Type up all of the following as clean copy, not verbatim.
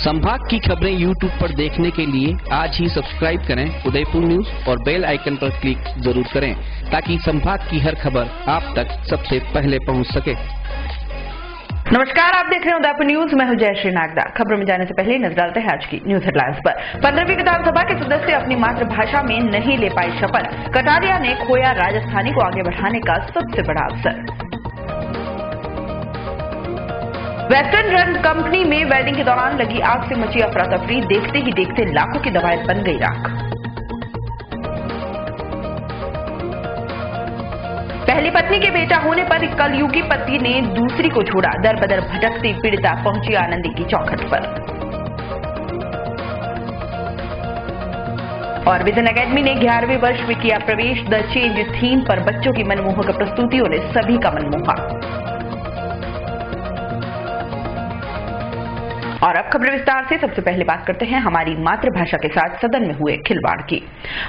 संभाग की खबरें यूट्यूब पर देखने के लिए आज ही सब्सक्राइब करें उदयपुर न्यूज और बेल आइकन पर क्लिक जरूर करें ताकि संभाग की हर खबर आप तक सबसे पहले पहुंच सके। नमस्कार, आप देख रहे हैं उदयपुर न्यूज। मैं हूं जयश्री नागदा। खबरों में जाने से पहले नजर डालते हैं आज की न्यूज हेडलाइंस पर। 15वीं विधानसभा के सदस्य अपनी मातृभाषा में नहीं ले पाए शपथ। कटारिया ने खोया राजस्थानी को आगे बढ़ाने का सबसे बड़ा अवसर। वेस्टर्न रन कंपनी में वेल्डिंग के दौरान लगी आग से मची अफरा तफरी। देखते ही देखते लाखों की दवाएं बन गई राख। पहली पत्नी के बेटा होने पर कलयुगी पति ने दूसरी को छोड़ा। दर बदर भटकती पीड़िता पहुंची आनंदी की चौखट पर। और विजन अकेडमी ने 11वें वर्ष में किया प्रवेश। द चेंज थीम पर बच्चों की मनमोहक प्रस्तुतियों ने सभी का मन मोहा। और अब खबर विस्तार से। सबसे पहले बात करते हैं हमारी मातृभाषा के साथ सदन में हुए खिलवाड़ की।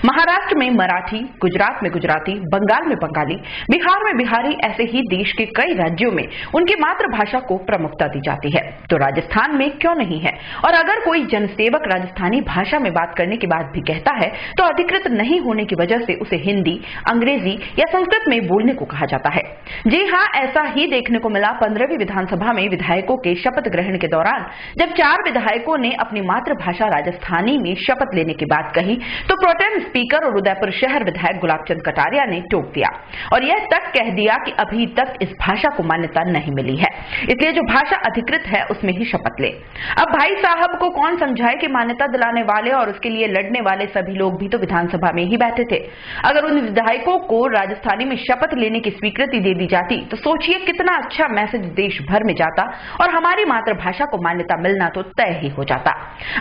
महाराष्ट्र में मराठी, गुजरात में गुजराती, बंगाल में बंगाली, बिहार में बिहारी, ऐसे ही देश के कई राज्यों में उनकी मातृभाषा को प्रमुखता दी जाती है। तो राजस्थान में क्यों नहीं है? और अगर कोई जनसेवक राजस्थानी भाषा में बात करने के बाद भी कहता है तो अधिकृत नहीं होने की वजह से उसे हिंदी, अंग्रेजी या संस्कृत में बोलने को कहा जाता है। जी हां, ऐसा ही देखने को मिला 15वीं विधानसभा में विधायकों के शपथ ग्रहण के दौरान। जब 4 विधायकों ने अपनी मातृभाषा राजस्थानी में शपथ लेने की बात कही तो प्रोटेम स्पीकर और उदयपुर शहर विधायक गुलाबचंद कटारिया ने टोक दिया और यह तक कह दिया कि अभी तक इस भाषा को मान्यता नहीं मिली है, इसलिए जो भाषा अधिकृत है उसमें ही शपथ ले। अब भाई साहब को कौन समझाए कि मान्यता दिलाने वाले और उसके लिए लड़ने वाले सभी लोग भी तो विधानसभा में ही बैठे थे। अगर उन विधायकों को राजस्थानी में शपथ लेने की स्वीकृति दे दी जाती तो सोचिए कितना अच्छा मैसेज देश भर में जाता और हमारी मातृभाषा को मान्यता मिलना तो तय ही हो जाता।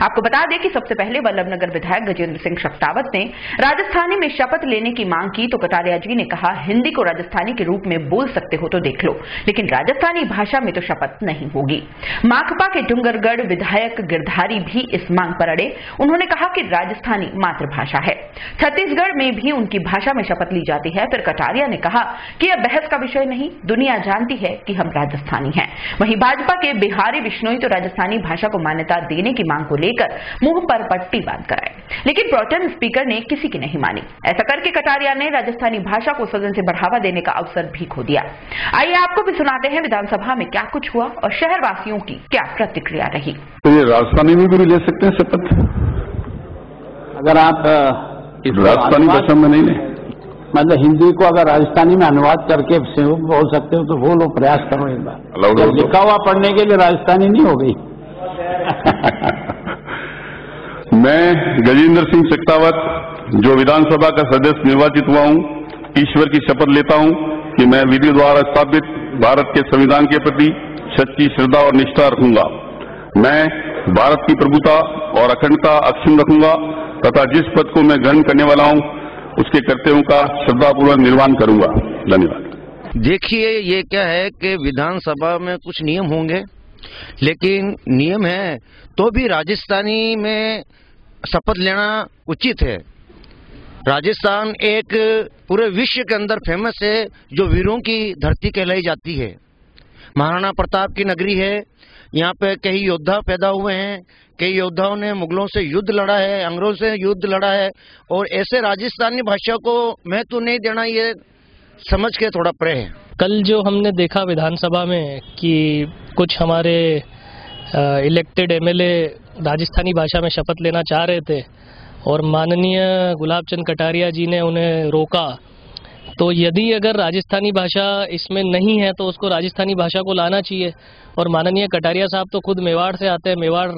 आपको बता दें कि सबसे पहले वल्लभनगर विधायक गजेंद्र सिंह शेखावत ने राजस्थानी में शपथ लेने की मांग की तो कटारिया जी ने कहा, हिंदी को राजस्थानी के रूप में बोल सकते हो तो देख लो, लेकिन राजस्थानी भाषा में तो शपथ नहीं होगी। माकपा के डूंगरगढ़ विधायक गिरधारी भी इस मांग पर अड़े। उन्होंने कहा कि राजस्थानी मातृभाषा है, छत्तीसगढ़ में भी उनकी भाषा में शपथ ली जाती है। फिर कटारिया ने कहा कि यह बहस का विषय नहीं, दुनिया जानती है कि हम राजस्थानी हैं। वहीं भाजपा के बिहारी बिश्नोई तो राजस्थानी भाषा को मान्यता देने की मांग को लेकर मुंह पर पट्टी बांध कर आए, लेकिन प्रोटेम स्पीकर ने किसी की नहीं मानी। ऐसा करके कटारिया ने राजस्थानी भाषा को सदन से बढ़ावा देने का अवसर भी खो दिया। आइए आपको भी सुनाते हैं विधानसभा में क्या कुछ हुआ और शहरवासियों की क्या प्रतिक्रिया रही। तो ये राजस्थानी में भी ले सकते हैं शपथ? अगर आप राजस्थानी भाषा में नहीं ले, मतलब हिंदी को अगर राजस्थानी में अनुवाद करके बोल सकते हो तो बोलो, प्रयास करो एक बार। लिखा हुआ पढ़ने के लिए राजस्थानी नहीं हो गई। मैं गजेंद्र सिंह शेखावत जो विधानसभा का सदस्य निर्वाचित हुआ हूं, ईश्वर की शपथ लेता हूं कि मैं विधि द्वारा स्थापित भारत के संविधान के प्रति सच्ची श्रद्धा और निष्ठा रखूंगा। मैं भारत की प्रभुता और अखंडता अक्षुण्ण रखूंगा तथा जिस पद को मैं ग्रहण करने वाला हूं उसके कर्तव्यों का श्रद्धापूर्वक निर्वहन करूंगा। धन्यवाद। देखिए, ये क्या है कि विधानसभा में कुछ नियम होंगे, लेकिन नियम है तो भी राजस्थानी में शपथ लेना उचित है। राजस्थान एक पूरे विश्व के अंदर फेमस है, जो वीरों की धरती कहलाई जाती है। महाराणा प्रताप की नगरी है। यहाँ पे कई योद्धा पैदा हुए हैं। कई योद्धाओं ने मुगलों से युद्ध लड़ा है, अंग्रेजों से युद्ध लड़ा है, और ऐसे राजस्थानी भाषा को महत्व नहीं देना ये समझ के थोड़ा परे है। कल जो हमने देखा विधानसभा में कि कुछ हमारे इलेक्टेड एमएलए राजस्थानी भाषा में शपथ लेना चाह रहे थे और माननीय गुलाबचंद कटारिया जी ने उन्हें रोका, तो यदि अगर राजस्थानी भाषा इसमें नहीं है तो उसको राजस्थानी भाषा को लाना चाहिए। और माननीय कटारिया साहब तो खुद मेवाड़ से आते हैं। मेवाड़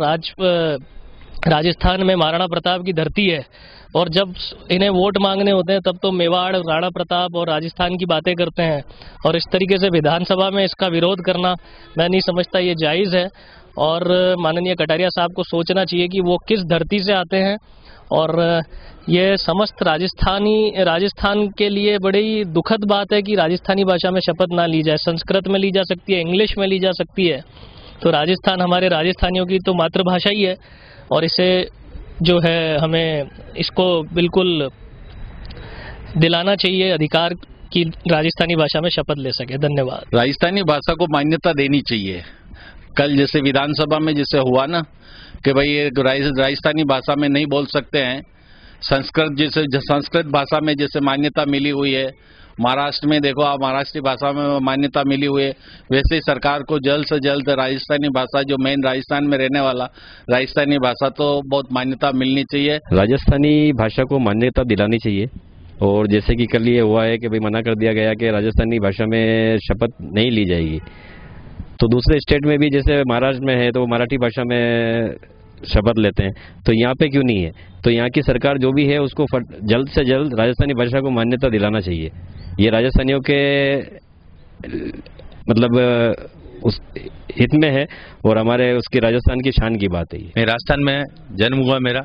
राजस्थान में महाराणा प्रताप की धरती है, और जब इन्हें वोट मांगने होते हैं तब तो मेवाड़, राणा प्रताप और राजस्थान की बातें करते हैं। और इस तरीके से विधानसभा में इसका विरोध करना मैं नहीं समझता ये जायज़ है। और माननीय कटारिया साहब को सोचना चाहिए कि वो किस धरती से आते हैं। और ये समस्त राजस्थान के लिए बड़ी दुखद बात है कि राजस्थानी भाषा में शपथ ना ली जाए। संस्कृत में ली जा सकती है, इंग्लिश में ली जा सकती है। तो राजस्थान हमारे राजस्थानियों की तो मातृभाषा ही है, और इसे जो है हमें इसको बिल्कुल दिलाना चाहिए अधिकार कि राजस्थानी भाषा में शपथ ले सके। धन्यवाद। राजस्थानी भाषा को मान्यता देनी चाहिए। कल जैसे विधानसभा में जैसे हुआ ना कि भाई ये राजस्थानी भाषा में नहीं बोल सकते हैं। संस्कृत भाषा में जैसे मान्यता मिली हुई है, महाराष्ट्र में देखो आप महाराष्ट्री भाषा में मान्यता मिली हुई है, वैसे ही सरकार को जल्द से जल्द राजस्थानी भाषा, जो मेन राजस्थान में रहने वाला राजस्थानी भाषा, तो बहुत मान्यता मिलनी चाहिए। राजस्थानी भाषा को मान्यता दिलानी चाहिए। और जैसे कि कल ये हुआ है कि भाई मना कर दिया गया कि राजस्थानी भाषा में शपथ नहीं ली जाएगी, तो दूसरे स्टेट में भी जैसे महाराष्ट्र में है तो वो मराठी भाषा में शपथ लेते हैं, तो यहाँ पे क्यों नहीं है? तो यहाँ की सरकार जो भी है उसको जल्द से जल्द राजस्थानी भाषा को मान्यता दिलाना चाहिए। ये राजस्थानियों के मतलब उस हित में है और हमारे उसकी राजस्थान की शान की बात है। मैं राजस्थान में जन्म हुआ मेरा,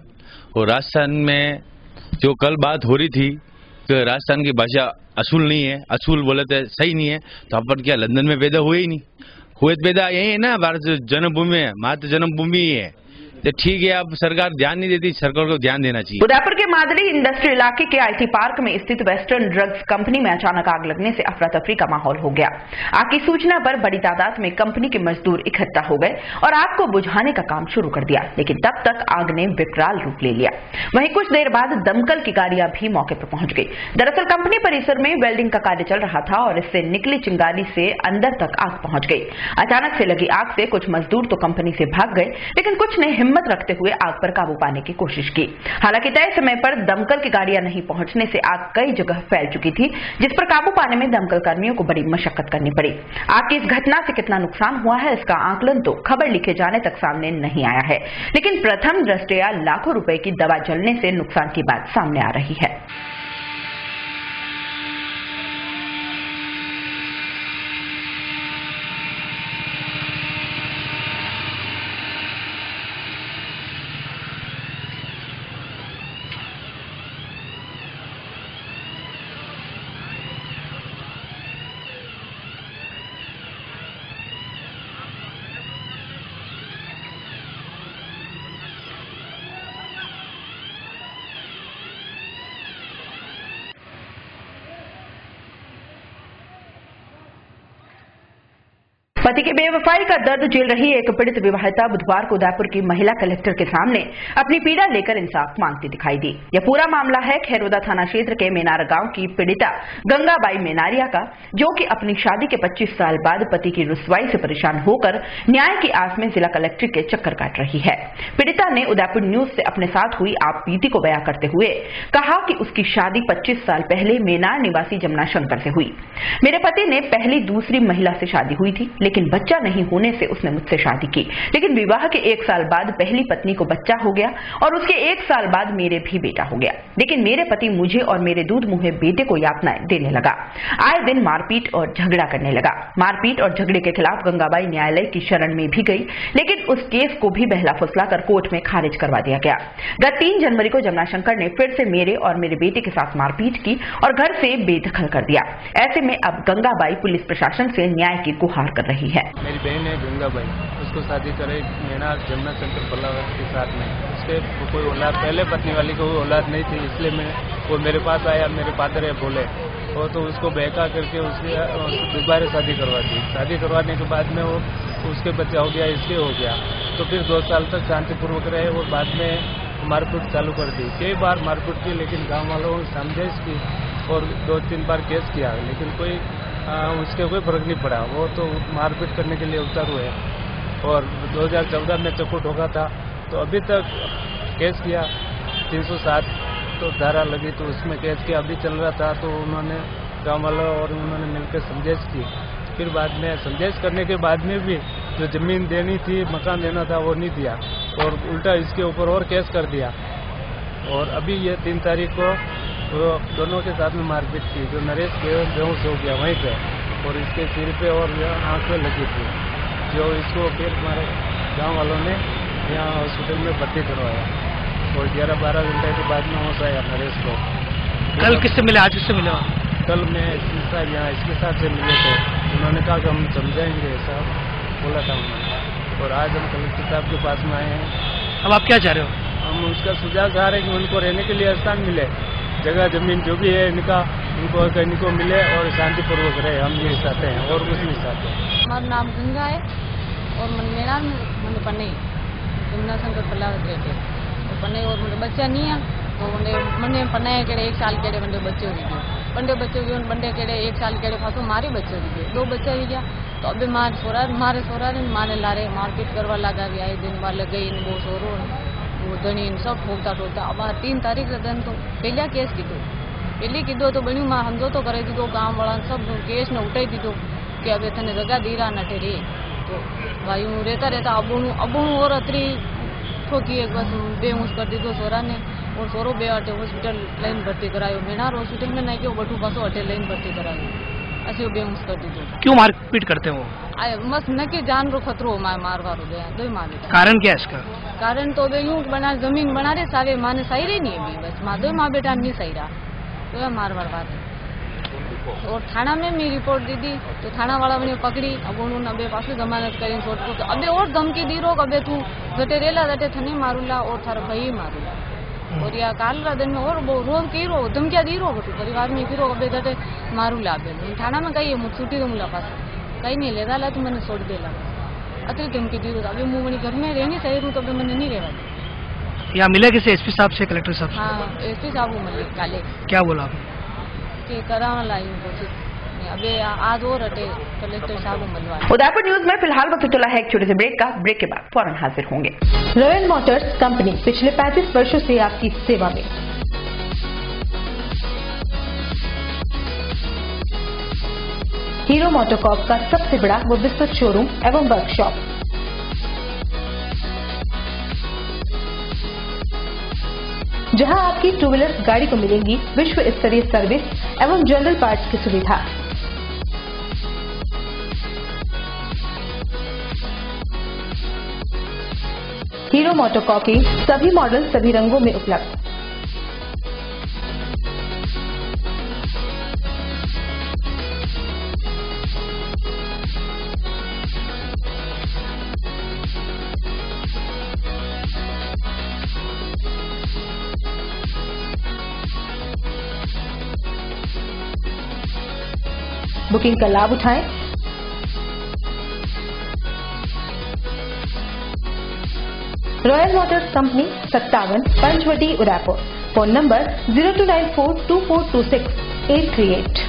और राजस्थान में जो कल बात हो रही थी कि राजस्थान की भाषा असूल नहीं है, असूल बोले तो सही नहीं है, तो अपन क्या लंदन में पैदा हुए ही नहीं? हुए पैदा यही है ना, भारत जन्मभूमि है, मातृ जन्मभूमि ही है। तो ठीक है, अब सरकार ध्यान नहीं देती, सरकार को ध्यान देना चाहिए। उदयपुर के मादली इंडस्ट्री इलाके के आईटी पार्क में स्थित वेस्टर्न ड्रग्स कंपनी में अचानक आग लगने से अफरा तफरी का माहौल हो गया। आग की सूचना पर बड़ी तादाद में कंपनी के मजदूर इकट्ठा हो गए और आग को बुझाने का काम शुरू कर दिया, लेकिन तब तक आग ने विकराल रूप ले लिया। वहीं कुछ देर बाद दमकल की गाड़ियां भी मौके पर पहुंच गई। दरअसल कंपनी परिसर में वेल्डिंग का कार्य चल रहा था और इससे निकली चिंगारी से अंदर तक आग पहुंच गई। अचानक से लगी आग से कुछ मजदूर तो कंपनी से भाग गए, लेकिन कुछ ने हिम्मत रखते हुए आग पर काबू पाने की कोशिश की। हालांकि तय समय पर दमकल की गाड़ियां नहीं पहुंचने से आग कई जगह फैल चुकी थी, जिस पर काबू पाने में दमकल कर्मियों को बड़ी मशक्कत करनी पड़ी। आग की इस घटना से कितना नुकसान हुआ है इसका आकलन तो खबर लिखे जाने तक सामने नहीं आया है, लेकिन प्रथम दृष्टया लाखों रुपए की दवा जलने से नुकसान की बात सामने आ रही है। पति की बेवफाई का दर्द झेल रही एक पीड़ित विवाहिता बुधवार को उदयपुर की महिला कलेक्टर के सामने अपनी पीड़ा लेकर इंसाफ मांगती दिखाई दी। यह पूरा मामला है खैरोदा थाना क्षेत्र के मेनार गांव की पीड़िता गंगाबाई मेनारिया का, जो कि अपनी शादी के 25 साल बाद पति की रुसवाई से परेशान होकर न्याय की आस में जिला कलेक्ट्रेट के चक्कर काट रही है। पीड़िता ने उदयपुर न्यूज से अपने साथ हुई आप बीती को बयां करते हुए कहा कि उसकी शादी 25 साल पहले मेनार निवासी जमुना शंकर से हुई। मेरे पति ने पहली दूसरी महिला से शादी हुई थी, लेकिन बच्चा नहीं होने से उसने मुझसे शादी की। लेकिन विवाह के 1 साल बाद पहली पत्नी को बच्चा हो गया और उसके 1 साल बाद मेरे भी बेटा हो गया। लेकिन मेरे पति मुझे और मेरे दूध मुहे बेटे को यातनाएं देने लगा। आए दिन मारपीट और झगड़ा करने लगा। मारपीट और झगड़े के खिलाफ गंगाबाई न्यायालय की शरण में भी गई, लेकिन उस केस को भी बहला फुसला कर कोर्ट में खारिज करवा दिया गया। गत 3 जनवरी को जमुना शंकर ने फिर से मेरे और मेरे बेटे के साथ मारपीट की और घर से बेदखल कर दिया। ऐसे में अब गंगाबाई पुलिस प्रशासन से न्याय की गुहार कर रही है। मेरी बहन है गंगाबाई, उसको शादी करे मेनार जमुना शंकर बल्लावत के साथ में। उसके कोई औलाद, पहले पत्नी वाली को कोई औलाद नहीं थी, इसलिए वो मेरे पास आया, मेरे फादर है बोले वो, तो उसको बहका करके उसकी दोबारा शादी करवा दी। शादी करवाने के बाद में वो उसके बच्चा हो गया, इसके हो गया, तो फिर 2 साल तक शांतिपूर्वक रहे और बाद में मारपीट चालू कर दी। कई बार मारपीट की, लेकिन गाँव वालों ने समझाइश की और 2-3 बार केस किया, लेकिन कोई उसके कोई फर्क नहीं पड़ा। वो तो मारपीट करने के लिए उतर हुए और 2014 में चक्कू ठोका था, तो अभी तक केस किया 307 तो धारा लगी, तो उसमें केस किया, अभी चल रहा था। तो उन्होंने गाँव वालों और उन्होंने मिलकर समझाइश की। फिर बाद में समझाइश करने के बाद में भी जो जमीन देनी थी, मकान देना था, वो नहीं दिया और उल्टा इसके ऊपर और केस कर दिया। और अभी ये 3 तारीख को तो दोनों के साथ में मारपीट की, जो नरेश बेहोश हो गया वहीं पे और इसके सिर पे और आँख पे लगी थी, जो इसको फिर हमारे गांव वालों ने यहाँ हॉस्पिटल में भर्ती करवाया और 11-12 घंटे के बाद में होश आया नरेश को। कल किससे मिले, आज किससे मिले? कल मैं यहाँ इसके साथ से मिले, तो उन्होंने कहा कि हम समझाएंगे, ऐसा बोला था उन्होंने। और आज हम कलेक्टर साहब के पास में आए हैं। अब आप क्या चाह रहे हो? हम उसका सुझाव चाह रहे हैं कि उनको रहने के लिए स्थान मिले, जगह जमीन जो भी है इनको मिले और शांतिपूर्वक रहे। हम ये चाहते हैं और कुछ नहीं चाहते। हमारा नाम गंगा है और मेनार में पन्नी जमुना शंकर पलावत रहते तो पन्ने और मुझे बच्चा नहीं है तो मंडे पन्ने के 1 साल के बंदे बच्चे हो गए बंदे बच्चे हुए बंदे के 1 साल के फासो मारे बच्चे हो गए 2 बच्चे हो गया तो अबे मारे सोरा ने मारे लारे मारपीट करवा लगा भी आए दिन वाले गई वो सोरो वो धनी सब ठोकता अब 3 तारीख दिन तो पहला केस कीधो तो बनी मां समझो तो करे दीदो गांव वाला सब केस ने उठाई दीदो कि अबे थने जगह दीरा न ठेरे तो भाई हूँ रहता अब और अतरी ठोकी एक बस बेहोश कर दीदो सोरा ने और सोरो बे अटे हॉस्पिटल लाइन भर्ती करायो मेनार हॉस्पिटल में नहीं कि बटू पासो अटे लाइन भर्ती करायो ऐसे बेहोश कर दीदो। क्यों मारपीट करते हो? मस्त न कि जान रो खतरो हो मारवार हो गया 2 मार कारण क्या है इसका? कारण तो बे यूं बना जमीन बना रहे सारे माने सही रही नहीं है बस माँ 2 माँ बेटा नहीं सही रहा तो मारवार बात है। और थाना में मैं रिपोर्ट दी थी तो थाना वाला मैंने पकड़ी अब उन्होंने अबे पास जमानत करी छोड़ तो अबे और धमकी दी रो अबे तू जटे रेला जटे थने मारूला और थारा भाई मारूला और या काल दिन में और रोज की रो धमकिया दी रो बटू परिवार में की रो अबे जटे मारूला अबे थाना में कही मुझ छुट्टी रो मुला पास कहीं नहीं ले ला तो मैंने छोड़ देला अतरी धमकी दी रो अबे मुँह मनी घर में रहनी सही रू तो अबे मैंने नहीं रहवा। यहाँ मिला किसी एसपी साहब से कलेक्टर साहब से? हाँ एसपी साहब को मिले काले। क्या बोला आपने? कि करावा लाई कोशिश अबे आज और अटे कलेक्टर साहब को मिलवा। उदयपुर न्यूज में फिलहाल वक्त चला है एक छोटे से ब्रेक का। ब्रेक के बाद फौरन हाजिर होंगे। रॉयल मोटर्स कंपनी पिछले 35 वर्षों से आपकी सेवा में। हीरो मोटोकॉर्प का सबसे बड़ा व विस्तृत शोरूम एवं वर्कशॉप, जहां आपकी 2 व्हीलर गाड़ी को मिलेंगी विश्व स्तरीय सर्विस एवं जनरल पार्ट्स की सुविधा। हीरो मोटोकॉर्प के सभी मॉडल सभी रंगों में उपलब्ध। बुकिंग का लाभ उठाएं। Royal motors company 57 Panchavati Udaipur. Phone number 02942426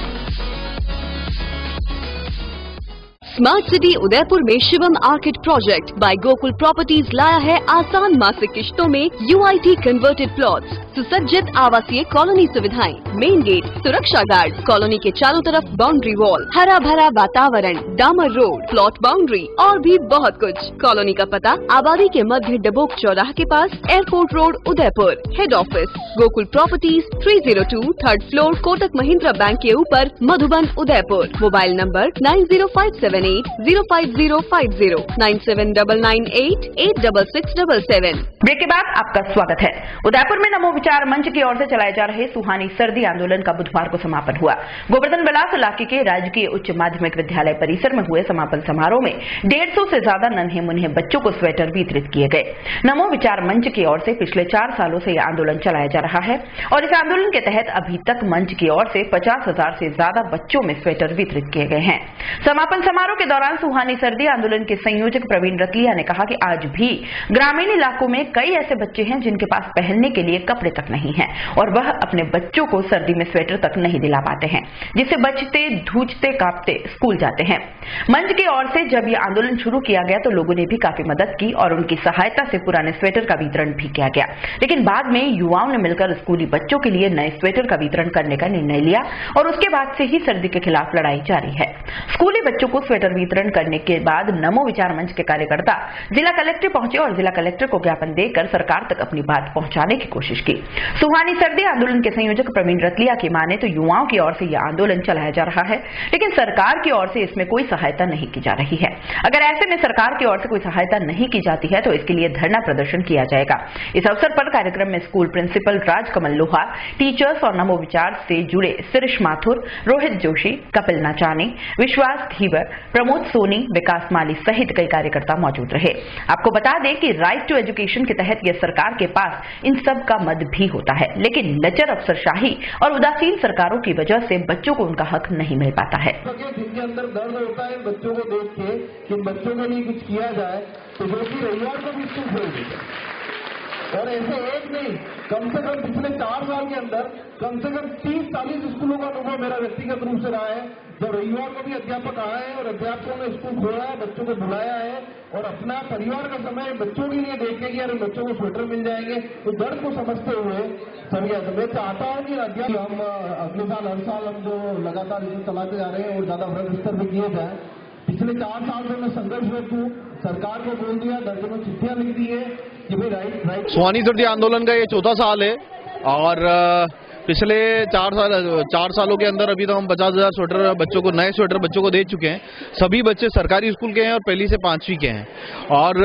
smart city Udaipur में Shivam orchid project by Gokul properties लाया है आसान मासिक किश्तों में UIT कन्वर्टेड प्लॉट्स, सुसज्जित आवासीय कॉलोनी सुविधाएं, मेन गेट, सुरक्षा गार्ड, कॉलोनी के चारों तरफ बाउंड्री वॉल, हरा भरा वातावरण, डामर रोड, प्लॉट बाउंड्री और भी बहुत कुछ। कॉलोनी का पता आबादी के मध्य डबोक चौराहा के पास, airport road Udaipur. Head office Gokul properties 302 3rd floor, Kotak Mahindra bank के ऊपर, Madhuban Udaipur. Mobile number 90578050 9799886677। Break के बाद आपका स्वागत है। उदयपुर में नमो विचार मंच की ओर से चलाए जा रहे सुहानी सर्दी आंदोलन का बुधवार को समापन हुआ। गोवर्धन विलास इलाके के राजकीय उच्च माध्यमिक विद्यालय परिसर में हुए समापन समारोह में 150 से ज्यादा नन्हे मुन्हे बच्चों को स्वेटर वितरित किए गए। नमो विचार मंच की ओर से पिछले 4 सालों से यह आंदोलन चलाया जा रहा है और इस आंदोलन के तहत अभी तक मंच की ओर से 50,000 से ज्यादा बच्चों में स्वेटर वितरित किए गए हैं। समापन समारोह के दौरान सुहानी सर्दी आंदोलन के संयोजक प्रवीण रतलिया ने कहा कि आज भी ग्रामीण इलाकों में कई ऐसे बच्चे हैं जिनके पास पहनने के लिए कपड़े तक नहीं हैं और वह अपने बच्चों को सर्दी में स्वेटर तक नहीं दिला पाते हैं, जिससे बचते धूचते कांपते स्कूल जाते हैं। मंच की ओर से जब यह आंदोलन शुरू किया गया तो लोगों ने भी काफी मदद की और उनकी सहायता से पुराने स्वेटर का वितरण भी किया गया, लेकिन बाद में युवाओं ने मिलकर स्कूली बच्चों के लिए नए स्वेटर का वितरण करने का निर्णय लिया और उसके बाद से ही सर्दी के खिलाफ लड़ाई जारी है। स्कूली बच्चों को स्वेटर वितरण करने के बाद नमो विचार मंच के कार्यकर्ता जिला कलेक्टर पहुंचे और जिला कलेक्टर को ज्ञापन देकर सरकार तक अपनी बात पहुंचाने की कोशिश की। सुहानी सर्दी आंदोलन के संयोजक प्रवीण रतलिया की माने तो युवाओं की ओर से यह आंदोलन चलाया जा रहा है, लेकिन सरकार की ओर से इसमें कोई सहायता नहीं की जा रही है। अगर ऐसे में सरकार की ओर से कोई सहायता नहीं की जाती है तो इसके लिए धरना प्रदर्शन किया जाएगा। इस अवसर पर कार्यक्रम में स्कूल प्रिंसिपल राजकमल लोहा, टीचर्स और नमो विचार से जुड़े सिरिश माथुर, रोहित जोशी, कपिल नाचानी, विश्वास धीवर, प्रमोद सोनी, विकास माली सहित कई कार्यकर्ता मौजूद रहे। आपको बता दें कि राइट टू एजुकेशन के तहत यह सरकार के पास इन सब का मत भी होता है, लेकिन लचर अफसरशाही और उदासीन सरकारों की वजह से बच्चों को उनका हक नहीं मिल पाता है। जिनके अंदर दर्द होता है बच्चों को देख के कि बच्चों के लिए कुछ किया जाए, तो जो कि रविवार को भी स्कूल खोल देते, और ऐसे एक नहीं, कम से कम पिछले 4 साल के अंदर कम से कम 30-40 स्कूलों का अनुभव मेरा व्यक्तिगत रूप से रहा है, जब रविवार को भी अध्यापक आए हैं और अध्यापकों ने स्कूल खोला है, बच्चों को बुलाया है और अपना परिवार का समय बच्चों के लिए देखे कि यार बच्चों को स्वेटर मिल जाएंगे, तो दर्द को समझते हुए समझा। तो मैं चाहता हूँ कि अध्यापक हम अगले साल हर साल हम जो लगातार इसे चलाते जा रहे हैं और ज्यादा वृहद स्तर पर किए जाए। पिछले 4 साल से मैं संघर्षरत हूँ, सरकार को बोल दिया, दर्जनों चिट्ठियां लिख दी है कि भाई राइट। सुहानी सर्दी आंदोलन का ये 4था साल है और पिछले 4 सालों के अंदर अभी तो हम 50,000 स्वेटर बच्चों को, नए स्वेटर बच्चों को दे चुके हैं। सभी बच्चे सरकारी स्कूल के हैं और पहली से 5वीं के हैं। और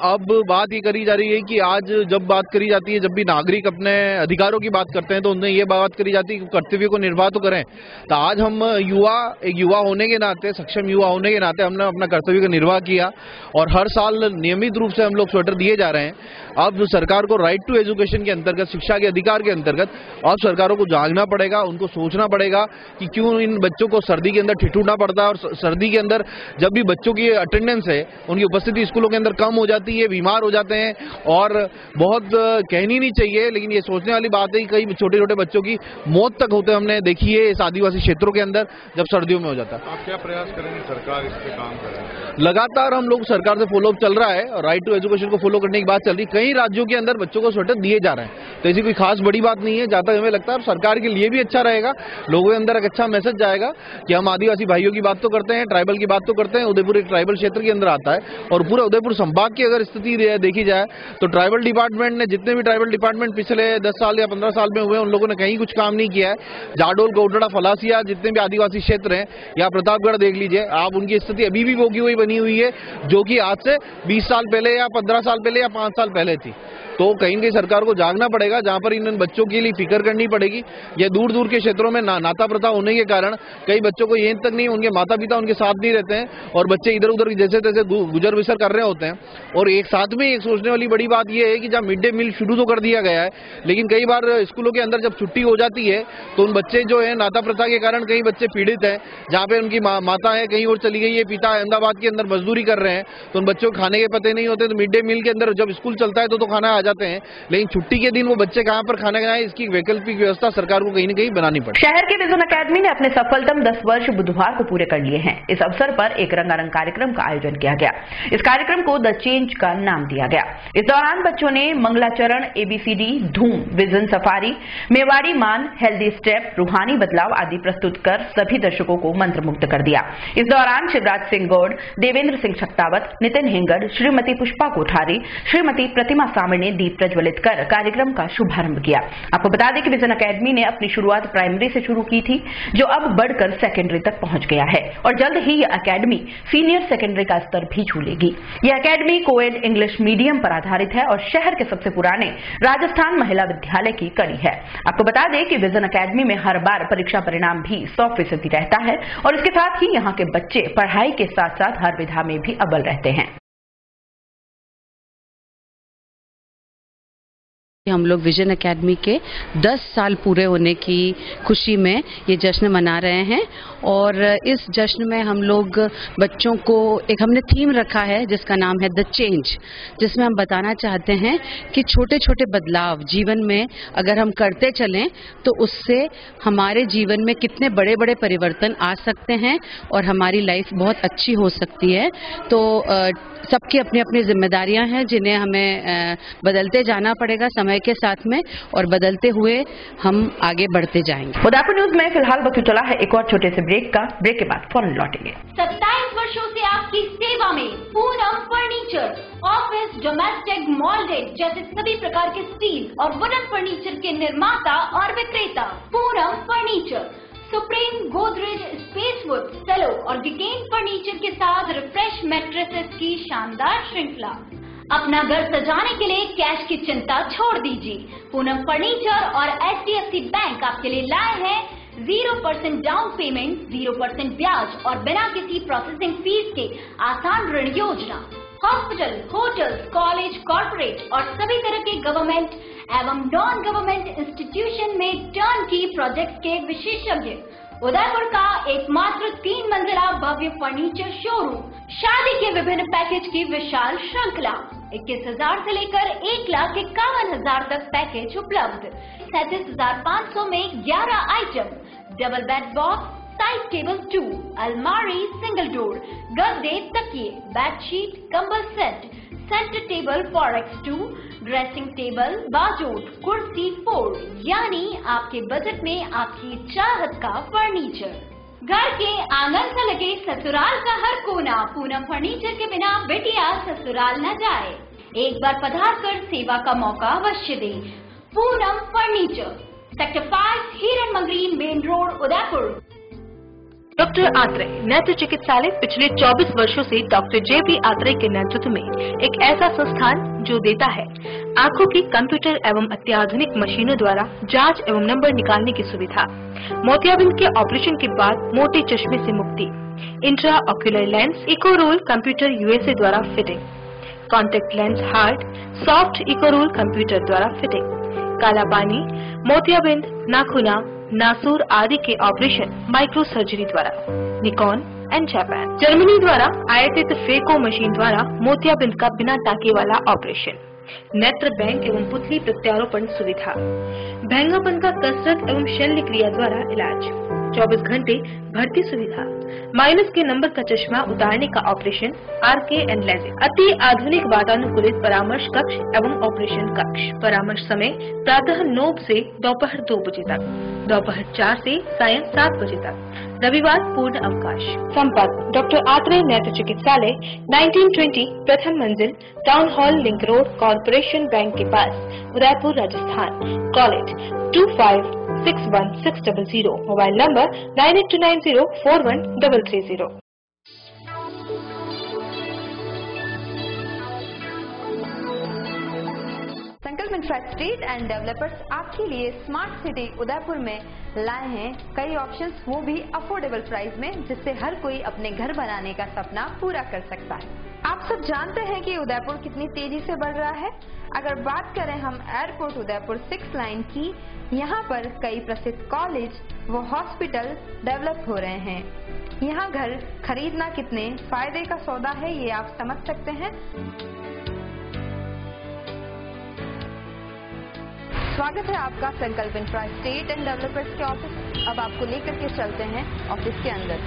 अब बात ये करी जा रही है कि आज जब बात करी जाती है, जब भी नागरिक अपने अधिकारों की बात करते हैं तो उनमें ये बात करी जाती है कि कर्तव्य को निर्वाह तो करें। तो आज हम एक युवा होने के नाते, सक्षम युवा होने के नाते हमने अपना कर्तव्य का निर्वाह किया और हर साल नियमित रूप से हम लोग स्वेटर दिए जा रहे हैं। अब सरकार को राइट टू एजुकेशन के अंतर्गत, शिक्षा के अधिकार के अंतर्गत अब सरकारों को जांचना पड़ेगा, उनको सोचना पड़ेगा कि क्यों इन बच्चों को सर्दी के अंदर ठिठुरना पड़ता है। और सर्दी के अंदर जब भी बच्चों की अटेंडेंस है, उनकी उपस्थिति स्कूलों के अंदर कम हो जाती है, बीमार हो जाते हैं और बहुत कहनी नहीं चाहिए, लेकिन ये सोचने वाली बात है कि कई छोटे छोटे बच्चों की मौत तक होते हमने देखी है इस आदिवासी क्षेत्रों के अंदर जब सर्दियों में हो जाता है। आप क्या प्रयास करेंगे सरकार इस पे काम करे? लगातार हम लोग सरकार से फॉलोअप चल रहा है और राइट टू एजुकेशन को फॉलो करने की बात चल रही है। कई राज्यों के अंदर बच्चों को स्वेटर दिए जा रहे हैं, तो ऐसी कोई खास बड़ी बात नहीं है। जहां तक हमें लगता है सरकार के लिए भी अच्छा रहेगा, लोगों के अंदर एक अच्छा मैसेज जाएगा कि हम आदिवासी भाइयों की बात तो करते हैं, ट्राइबल की बात तो करते हैं। उदयपुर एक ट्राइबल क्षेत्र के अंदर आता है और पूरा उदयपुर संभाग की अगर स्थिति देखी जाए तो ट्राइबल डिपार्टमेंट ने, जितने भी ट्राइबल डिपार्टमेंट पिछले 10 साल या 15 साल में हुए, उन लोगों ने कहीं कुछ काम नहीं किया है। जाडोल, गौडड़ा, फलासिया, जितने भी आदिवासी क्षेत्र हैं या प्रतापगढ़ देख लीजिए आप, उनकी स्थिति अभी भी बोगी हुई बनी हुई है, जो कि आज से 20 साल पहले या 15 साल पहले या 5 साल पहले थी। तो कहीं न कहीं सरकार को जागना पड़ेगा, जहां पर इन बच्चों के लिए फिक्र करनी पड़ेगी। ये दूर दूर के क्षेत्रों में नाता प्रथा होने के कारण कई बच्चों को ये तक नहीं, उनके माता पिता उनके साथ नहीं रहते हैं और बच्चे इधर उधर जैसे तैसे गुजर बसर कर रहे होते हैं। और एक साथ में एक सोचने वाली बड़ी बात यह है कि जब मिड डे मील शुरू तो कर दिया गया है, लेकिन कई बार स्कूलों के अंदर जब छुट्टी हो जाती है तो उन बच्चे जो है नाता प्रथा के कारण कई बच्चे पीड़ित हैं, जहाँ पे उनकी माता है कहीं और चली गई है, पिता अहमदाबाद के अंदर मजदूरी कर रहे हैं, तो उन बच्चों को खाने के पते नहीं होते। तो मिड डे मील के अंदर जब स्कूल चलता है तो खाना आ जाते हैं, लेकिन छुट्टी के दिन वो बच्चे कहां पर खाना खाएं, इसकी वैकल्पिक व्यवस्था सरकार को कहीं न कहीं बनानी पड़े। शहर के विजन अकेडमी ने अपने सफलतम 10 वर्ष बुधवार को पूरे कर लिए हैं। इस अवसर पर एक रंगारंग कार्यक्रम का आयोजन किया गया। इस कार्यक्रम को द चेंज का नाम दिया गया। इस दौरान बच्चों ने मंगलाचरण, ABCD, धूम, विजन सफारी, मेवाड़ी मान, हेल्दी स्टेप, रूहानी बदलाव आदि प्रस्तुत कर सभी दर्शकों को मंत्रमुग्ध कर दिया। इस दौरान शिवराज सिंह गौड़, देवेंद्र सिंह शक्तावत, नितिन हेंगड़, श्रीमती पुष्पा कोठारी, श्रीमती प्रतिमा सामने ने दीप प्रज्वलित कर कार्यक्रम का शुभारंभ किया। आपको बता दें कि विजन अकेडमी ने अपनी शुरुआत प्राइमरी से शुरू की थी, जो अब बढ़कर सेकेंडरी तक पहुंच गया है और जल्द ही यह अकेडमी सीनियर सेकेंडरी का स्तर भी छू लेगी। यह अकेडमी कोएड इंग्लिश मीडियम पर आधारित है और शहर के सबसे पुराने राजस्थान महिला विद्यालय की कड़ी है। आपको बता दें कि विजन अकेडमी में हर बार परीक्षा परिणाम भी 100% रहता है और इसके साथ ही यहाँ के बच्चे पढ़ाई के साथ साथ हर विधा में भी अव्वल रहते हैं। हम लोग विजन एकेडमी के 10 साल पूरे होने की खुशी में ये जश्न मना रहे हैं और इस जश्न में हम लोग बच्चों को एक हमने थीम रखा है जिसका नाम है द चेंज, जिसमें हम बताना चाहते हैं कि छोटे छोटे बदलाव जीवन में अगर हम करते चलें तो उससे हमारे जीवन में कितने बड़े बड़े परिवर्तन आ सकते हैं और हमारी लाइफ बहुत अच्छी हो सकती है। तो सबकी अपनी अपनी जिम्मेदारियां हैं जिन्हें हमें बदलते जाना पड़ेगा समय के साथ में और बदलते हुए हम आगे बढ़ते जाएंगे। उदयपुर न्यूज में फिलहाल वक्त चला है एक और छोटे से ब्रेक का। ब्रेक के बाद फौरन लौटेंगे। 27 वर्षों से आपकी सेवा में पूनम फर्नीचर, ऑफिस, डोमेस्टिक, मॉल्डेड जैसे सभी प्रकार के स्टील और वुडन फर्नीचर के निर्माता और विक्रेता। Poonam furniture Supreme, Godrej, Spacewood, Cello और डिकेन फर्नीचर के साथ रिफ्रेश मैट्रेसेस की शानदार श्रृंखला। अपना घर सजाने के लिए कैश की चिंता छोड़ दीजिए। पूनम फर्नीचर और HDFC बैंक आपके लिए लाए हैं 0% डाउन पेमेंट, 0% ब्याज और बिना किसी प्रोसेसिंग फीस के आसान ऋण योजना। हॉस्पिटल, होटल्स, कॉलेज, कॉर्पोरेट और सभी तरह के गवर्नमेंट एवं नॉन गवर्नमेंट इंस्टीट्यूशन में टर्नकी प्रोजेक्ट के विशेषज्ञ, उदयपुर का एकमात्र 3 मंजिला भव्य फर्नीचर शोरूम, शादी के विभिन्न पैकेज की विशाल श्रृंखला, 21,000 से लेकर 1,51,000 तक पैकेज उपलब्ध, 37,500 में 11 item, double bed box, side table 2, अलमारी सिंगल डोर, गद्दे, तकिए, बेडशीट, कंबल set, centre table 4x2, dressing table, बाजोट, कुर्सी 4, यानी आपके बजट में आपकी चाहत का फर्नीचर। घर के आंगन से लगे ससुराल का हर कोना, पूनम फर्नीचर के बिना बेटिया ससुराल न जाए। एक बार पधार कर सेवा का मौका अवश्य दे। पूनम फर्नीचर, सेक्टर 5, हिरन Mangri, main road, Udaipur. Doctor Atreya नेत्र चिकित्सालय पिछले 24 वर्षों से डॉक्टर JP आत्रेय के नेतृत्व में एक ऐसा संस्थान जो देता है आंखों की कंप्यूटर एवं अत्याधुनिक मशीनों द्वारा जांच एवं नंबर निकालने की सुविधा, मोतियाबिंद के ऑपरेशन के बाद मोटे चश्मे से मुक्ति, इंट्रा ऑक्यूलर लेंस, इको रोल कंप्यूटर USA द्वारा fitting, contact lens hard, soft इको रोल कंप्यूटर द्वारा फिटिंग, काला पानी, मोतियाबिंद, नाखूना, नासूर आदि के ऑपरेशन माइक्रो सर्जरी द्वारा, निकॉन एंड जापान, जर्मनी द्वारा आयातित फेको मशीन द्वारा मोतियाबिंद का बिना टाँके वाला ऑपरेशन, नेत्र बैंक एवं पुतली प्रत्यारोपण सुविधा, भैंगापन का कसरत एवं शल्य क्रिया द्वारा इलाज, 24 घंटे भर्ती सुविधा, माइनस के नंबर का चश्मा उतारने का ऑपरेशन, RK एंड लेजिक, अति आधुनिक वातानुकूलित परामर्श कक्ष एवं ऑपरेशन कक्ष, परामर्श समय प्रातः 9 से दोपहर 2 बजे तक, दोपहर 4 से सायं 7 बजे तक, रविवार पूर्ण अवकाश। संपर्क डॉक्टर आत्रेय नेत्र चिकित्सालय, 1920 प्रथम मंजिल, town hall, link road, corporation bank के पास, Udaipur, Rajasthan. College 25616000, mobile number 9829041330। Sankalp infra state and developers आपके लिए स्मार्ट सिटी उदयपुर में लाए हैं कई ऑप्शंस, वो भी अफोर्डेबल प्राइस में, जिससे हर कोई अपने घर बनाने का सपना पूरा कर सकता है। आप सब जानते हैं कि उदयपुर कितनी तेजी से बढ़ रहा है। अगर बात करें हम एयरपोर्ट उदयपुर 6 लाइन की, यहाँ पर कई प्रसिद्ध कॉलेज व हॉस्पिटल डेवलप हो रहे हैं। यहाँ घर खरीदना कितने फायदे का सौदा है, ये आप समझ सकते हैं। स्वागत है आपका संकल्प इंफ्रा स्टेट एंड डेवलपर्स के ऑफिस। अब आपको लेकर के चलते हैं ऑफिस के अंदर।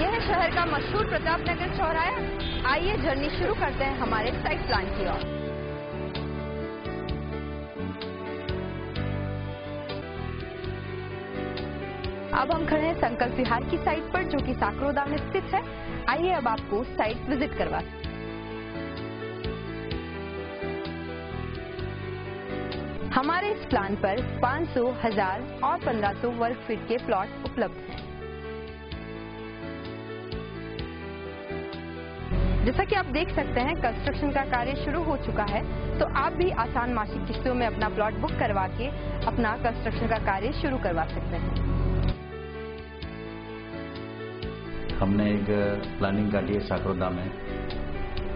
यह है शहर का मशहूर प्रताप नगर चौराहा। आइए जर्नी शुरू करते हैं हमारे साइट प्लान की ओर। अब हम खड़े हैं संकल्प विहार की साइट पर, जो कि साकरोदा में स्थित है। आइए अब आपको साइट विजिट करवा। हमारे इस प्लान पर 500, 1000 और 1500 वर्ग फीट के प्लॉट उपलब्ध हैं। जैसा कि आप देख सकते हैं कंस्ट्रक्शन का कार्य शुरू हो चुका है, तो आप भी आसान मासिक किस्तों में अपना प्लॉट बुक करवा के अपना कंस्ट्रक्शन का कार्य शुरू करवा सकते हैं। हमने एक प्लानिंग काटी है साकरोदा में।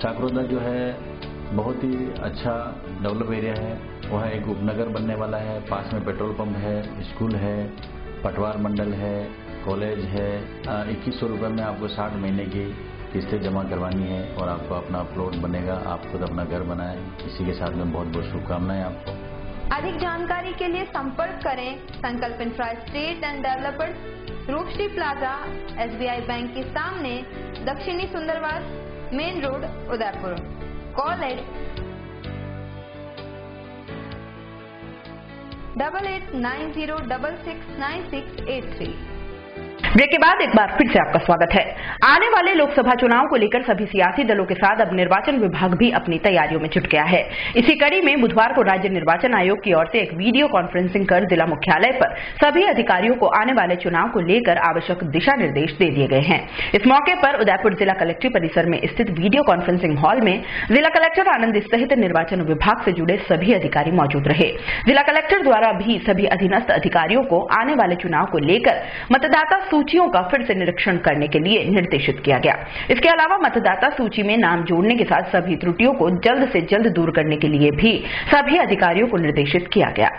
साकरोदा जो है बहुत ही अच्छा डेवलप एरिया है। वह एक उपनगर बनने वाला है। पास में पेट्रोल पंप है, स्कूल है, पटवार मंडल है, कॉलेज है। 2100 रुपये में आपको 60 महीने की किस्तें जमा करवानी है और आपको अपना प्लॉट बनेगा। आप खुद अपना घर बनाए। इसी के साथ में बहुत बहुत शुभकामनाएं आपको। अधिक जानकारी के लिए संपर्क करें Sankalp infra state and developers, Roopshree plaza, SBI bank के सामने, दक्षिणी Sundarwas, main road, Udaipur. Call 8890669683। Break के बाद एक बार फिर से आपका स्वागत है। आने वाले लोकसभा चुनाव को लेकर सभी सियासी दलों के साथ अब निर्वाचन विभाग भी अपनी तैयारियों में जुट गया है। इसी कड़ी में बुधवार को राज्य निर्वाचन आयोग की ओर से एक वीडियो कॉन्फ्रेंसिंग कर जिला मुख्यालय पर सभी अधिकारियों को आने वाले चुनाव को लेकर आवश्यक दिशा निर्देश दे दिए गए हैं। इस मौके पर उदयपुर जिला कलेक्ट्रेट परिसर में स्थित वीडियो कॉन्फ्रेंसिंग हॉल में जिला कलेक्टर आनंद सहित निर्वाचन विभाग से जुड़े सभी अधिकारी मौजूद रहे। जिला कलेक्टर द्वारा भी सभी अधीनस्थ अधिकारियों को आने वाले चुनाव को लेकर मतदाता सूचियों का फिर से निरीक्षण करने के लिए निर्देशित किया गया। इसके अलावा मतदाता सूची में नाम जोड़ने के साथ सभी त्रुटियों को जल्द से जल्द दूर करने के लिए भी सभी अधिकारियों को निर्देशित किया गया।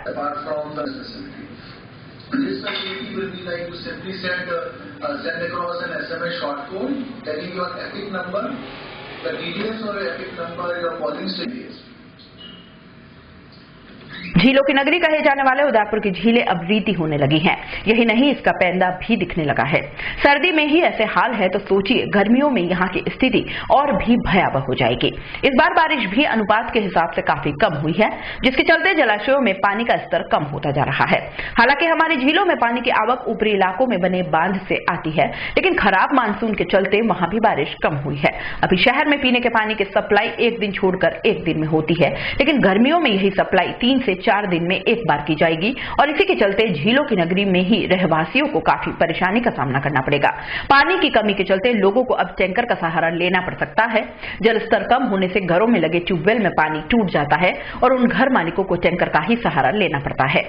झीलों की नगरी कहे जाने वाले उदयपुर की झीलें अब रीति होने लगी हैं। यही नहीं, इसका पैंदा भी दिखने लगा है। सर्दी में ही ऐसे हाल है तो सोचिए गर्मियों में यहाँ की स्थिति और भी भयावह हो जाएगी। इस बार बारिश भी अनुपात के हिसाब से काफी कम हुई है, जिसके चलते जलाशयों में पानी का स्तर कम होता जा रहा है। हालांकि हमारी झीलों में पानी की आवक ऊपरी इलाकों में बने बांध से आती है, लेकिन खराब मानसून के चलते वहां भी बारिश कम हुई है। अभी शहर में पीने के पानी की सप्लाई एक दिन छोड़कर एक दिन में होती है, लेकिन गर्मियों में यही सप्लाई 3 से 4 दिन में एक बार की जाएगी और इसी के चलते झीलों की नगरी में ही रहवासियों को काफी परेशानी का सामना करना पड़ेगा। पानी की कमी के चलते लोगों को अब टैंकर का सहारा लेना पड़ सकता है। जल स्तर कम होने से घरों में लगे ट्यूबवेल में पानी टूट जाता है और उन घर मालिकों को टैंकर का ही सहारा लेना पड़ता है।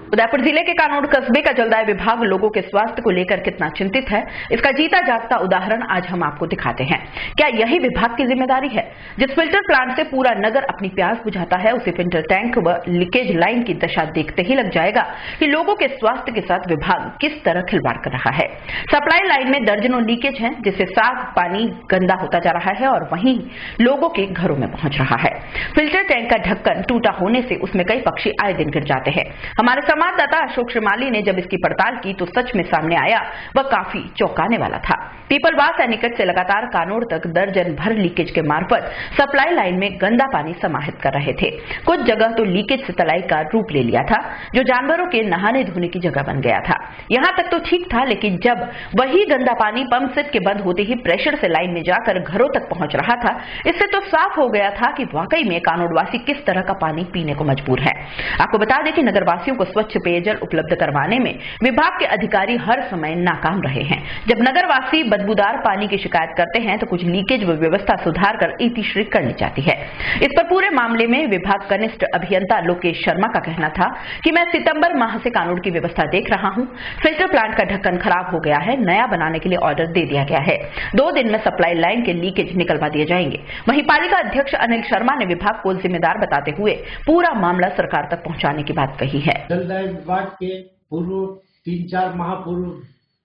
उदयपुर जिले के कानोड़ कस्बे का जलदाय विभाग लोगों के स्वास्थ्य को लेकर कितना चिंतित है, इसका जीता जागता उदाहरण आज हम आपको दिखाते हैं। क्या यही विभाग की जिम्मेदारी है? जिस फिल्टर प्लांट से पूरा नगर अपनी प्यास बुझाता है, उसे फिल्टर टैंक व लीकेज लाइन की दशा देखते ही लग जाएगा कि लोगों के स्वास्थ्य के साथ विभाग किस तरह खिलवाड़ कर रहा है। सप्लाई लाइन में दर्जनों लीकेज हैं, जिससे साफ पानी गंदा होता जा रहा है और वहीं लोगों के घरों में पहुंच रहा है। फिल्टर टैंक का ढक्कन टूटा होने से उसमें कई पक्षी आए दिन गिर जाते हैं। हमारे संवाददाता अशोक श्रीमाली ने जब इसकी पड़ताल की तो सच में सामने आया वह काफी चौंकाने वाला था। पीपलवास से निकट से लगातार कानोड़ तक दर्जन भर लीकेज के मार्फत सप्लाई लाइन में गंदा पानी समाहित कर रहे थे। कुछ जगह तो लीकेज से तलाई का रूप ले लिया था, जो जानवरों के नहाने धोने की जगह बन गया था। यहां तक तो ठीक था, लेकिन जब वही गंदा पानी पंप सेट के बंद होते ही प्रेशर से लाइन में जाकर घरों तक पहुंच रहा था, इससे तो साफ हो गया था कि वाकई में कानोड़वासी किस तरह का पानी पीने को मजबूर है। आपको बता दें कि नगरवासियों को स्वच्छ पेयजल उपलब्ध करवाने में विभाग के अधिकारी हर समय नाकाम रहे हैं। जब नगरवासी बदबूदार पानी की शिकायत करते हैं तो कुछ लीकेज व व्यवस्था सुधार कर इतिश्री कर ली जाती है। इस पर पूरे मामले में विभाग कनिष्ठ अभियंता लोकेश शर्मा का कहना था कि मैं सितंबर माह से कानून की व्यवस्था देख रहा हूं। फिल्टर प्लांट का ढक्कन खराब हो गया है, नया बनाने के लिए ऑर्डर दे दिया गया है। 2 दिन में सप्लाई लाइन के लीकेज निकलवा दिए जाएंगे। वहीं पालिका अध्यक्ष अनिल शर्मा ने विभाग को जिम्मेदार बताते हुए पूरा मामला सरकार तक पहुंचाने की बात कही है। जलदाय विभाग के पूर्व 3-4 माह पूर्व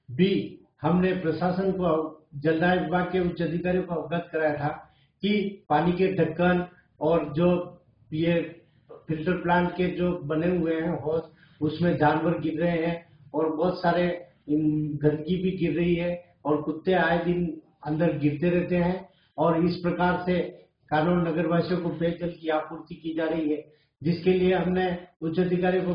भी हमने प्रशासन को, जलदाय विभाग के उच्च अधिकारियों को अवगत कराया था कि पानी के ढक्कन और जो ये फिल्टर प्लांट के जो बने हुए हैं हौज, उसमें जानवर गिर रहे हैं और बहुत सारे गंदगी भी गिर रही है और कुत्ते आए दिन अंदर गिरते रहते हैं और इस प्रकार से कानोड़ नगरवासियों को पेयजल की आपूर्ति की जा रही है, जिसके लिए हमने उच्च अधिकारी को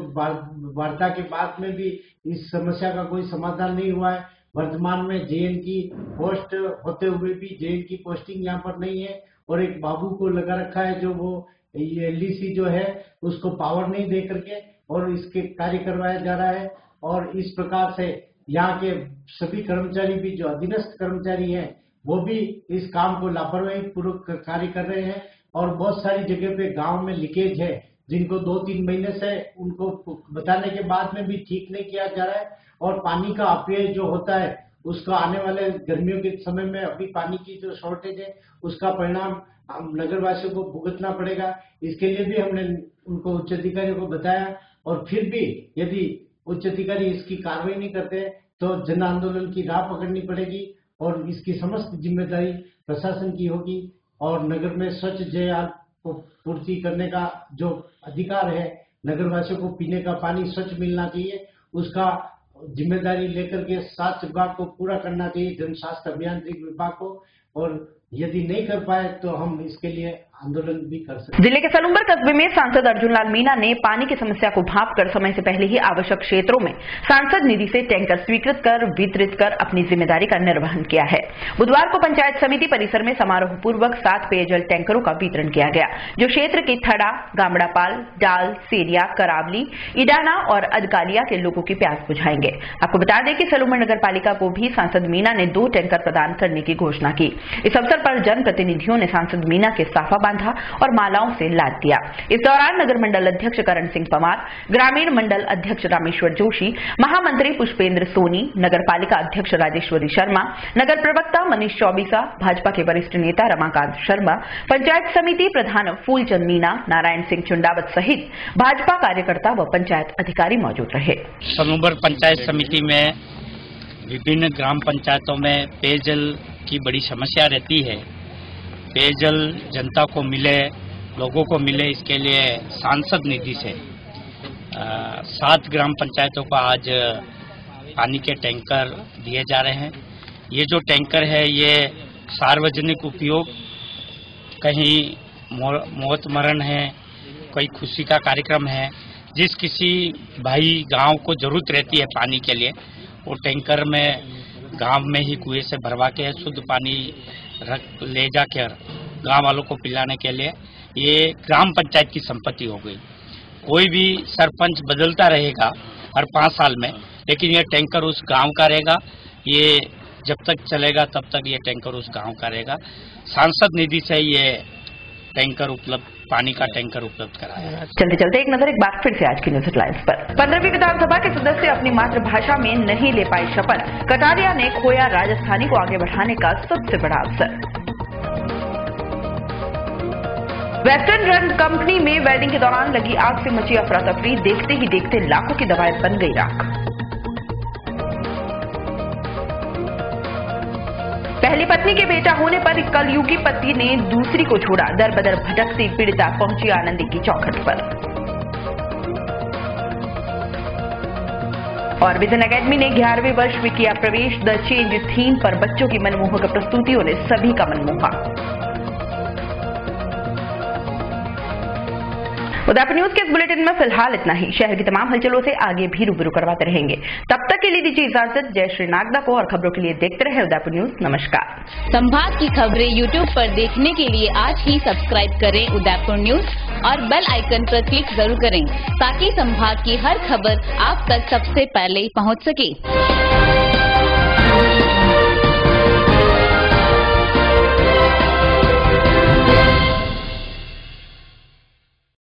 वार्ता के बाद में भी इस समस्या का कोई समाधान नहीं हुआ है। वर्तमान में जेएन की पोस्ट होते हुए भी जेएन की पोस्टिंग यहाँ पर नहीं है और एक बाबू को लगा रखा है जो वो एलडीसी जो है उसको पावर नहीं दे करके और इसके कार्य करवाया जा रहा है। और इस प्रकार से यहाँ के सभी कर्मचारी भी जो अधीनस्थ कर्मचारी हैं वो भी इस काम को लापरवाही पूर्वक कार्य कर रहे हैं और बहुत सारी जगह पे गांव में लीकेज है जिनको 2-3 महीने से उनको बताने के बाद में भी ठीक नहीं किया जा रहा है और पानी का अपव्यय जो होता है उसका आने वाले गर्मियों के समय में अभी पानी की जो शॉर्टेज है उसका परिणाम हम नगरवासियों को भुगतना पड़ेगा। इसके लिए भी हमने उनको उच्च अधिकारियों को बताया और फिर भी यदि उच्च अधिकारी इसकी कार्रवाई नहीं करते तो जन आंदोलन की राह पकड़नी पड़ेगी और इसकी समस्त जिम्मेदारी प्रशासन की होगी और नगर में स्वच्छ जल को पूर्ति करने का जो अधिकार है, नगरवासियों को पीने का पानी स्वच्छ मिलना चाहिए, उसका जिम्मेदारी लेकर के स्वास्थ्य विभाग को पूरा करना चाहिए, जन स्वास्थ्य अभियांत्रिकी विभाग को। और यदि नहीं कर पाए तो हम इसके लिए आंदोलन भी कर सकते। जिले के सलूम्बर कस्बे में सांसद अर्जुन लाल मीणा ने पानी की समस्या को भांपकर समय से पहले ही आवश्यक क्षेत्रों में सांसद निधि से टैंकर स्वीकृत कर वितरित कर अपनी जिम्मेदारी का निर्वहन किया है। बुधवार को पंचायत समिति परिसर में समारोह पूर्वक 7 पेयजल टैंकरों का वितरण किया गया, जो क्षेत्र के थड़ा, गामड़ापाल, डाल, सेरिया, करावली, इडाना और अदकालिया के लोगों की प्यास बुझाएंगे। आपको बता दें कि सलूम्बर नगर पालिका को भी सांसद मीणा ने 2 टैंकर प्रदान करने की घोषणा की। इस अवसर पर जनप्रतिनिधियों ने सांसद मीणा के साफा बांधा और मालाओं से लाद दिया। इस दौरान नगर मंडल अध्यक्ष करण सिंह पवार, ग्रामीण मंडल अध्यक्ष रामेश्वर जोशी, महामंत्री पुष्पेंद्र सोनी, नगर पालिका अध्यक्ष राजेश्वरी शर्मा, नगर प्रवक्ता मनीष चौबीसा, भाजपा के वरिष्ठ नेता रमाकांत शर्मा, पंचायत समिति प्रधान फूलचंद मीणा, नारायण सिंह चुंडावत सहित भाजपा कार्यकर्ता व पंचायत अधिकारी मौजूद रहे। सलूम्बर पंचायत समिति में विभिन्न ग्राम पंचायतों में पेयजल की बड़ी समस्या रहती है। पेयजल जनता को मिले, लोगों को मिले, इसके लिए सांसद निधि से 7 ग्राम पंचायतों को आज पानी के टैंकर दिए जा रहे हैं। ये जो टैंकर है ये सार्वजनिक उपयोग, कहीं मौत मरण है, कोई खुशी का कार्यक्रम है, जिस किसी भाई गांव को जरूरत रहती है पानी के लिए, वो टैंकर में गांव में ही कुएं से भरवा के शुद्ध पानी ले जाकर गांव वालों को पिलाने के लिए ये ग्राम पंचायत की संपत्ति हो गई। कोई भी सरपंच बदलता रहेगा हर 5 साल में, लेकिन ये टैंकर उस गांव का रहेगा। ये जब तक चलेगा तब तक ये टैंकर उस गांव का रहेगा। सांसद निधि से ये टैंकर उपलब्ध, पानी का टैंकर उपलब्ध कराया। चलते चलते एक नजर एक बार फिर से आज की न्यूज हेडलाइंस पर। 15वीं विधानसभा के सदस्य अपनी मातृभाषा में नहीं ले पाए शपथ, कटारिया ने खोया राजस्थानी को आगे बढ़ाने का सबसे बड़ा अवसर। वेस्टर्न ड्रग कंपनी में वेल्डिंग के दौरान लगी आग से मची अफरा तफरी, देखते ही देखते लाखों की दवाएं बन गई राख। पहली पत्नी के बेटा होने पर कलयुगी पति ने दूसरी को छोड़ा, दर बदर भटकती पीड़िता पहुंची आनंदी की चौखट पर। और विजन एकेडमी ने 11वें वर्ष में किया प्रवेश, द चेंज थीम पर बच्चों की मनमोहक प्रस्तुतियों ने सभी का मन मोहा। उदयपुर न्यूज के इस बुलेटिन में फिलहाल इतना ही। शहर की तमाम हलचलों से आगे भी रूबरू करवाते रहेंगे। तब तक के लिए दीजिए इजाजत। जय श्री नागदा को, और खबरों के लिए देखते रहे उदयपुर न्यूज। नमस्कार। संभाग की खबरें यूट्यूब पर देखने के लिए आज ही सब्सक्राइब करें उदयपुर न्यूज और बेल आइकन पर क्लिक जरूर करें, ताकि संभाग की हर खबर आप तक सबसे पहले पहुंच सके।